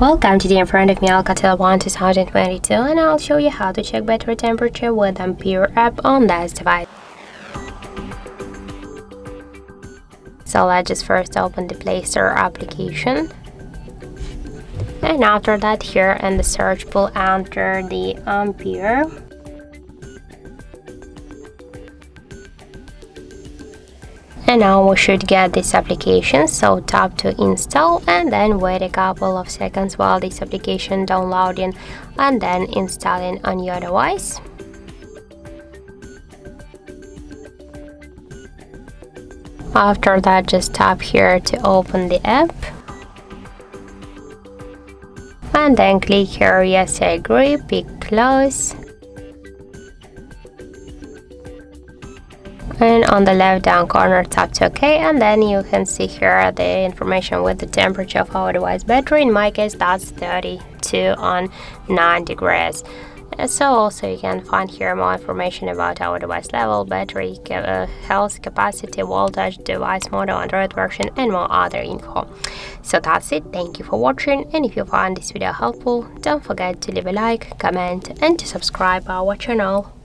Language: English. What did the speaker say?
Welcome to the in front of me ALCATEL 1 2022, and I'll show you how to check battery temperature with Ampere app on this device. So let's just first open the Play Store application, and after that here in the search bar enter the Ampere. And now we should get this application, so tap to install and then wait a couple of seconds while this application downloading and then installing on your device. After that, just tap here to open the app and then click here yes I agree, pick close. And on the left down corner tap to OK, and then you can see here the information with the temperature of our device battery. In my case that's 32 on 9 degrees. So also you can find here more information about our device level, battery health, capacity, voltage, device model, Android version, and more other info. So that's it. Thank you for watching, and if you found this video helpful, don't forget to leave a like, comment and to subscribe our channel.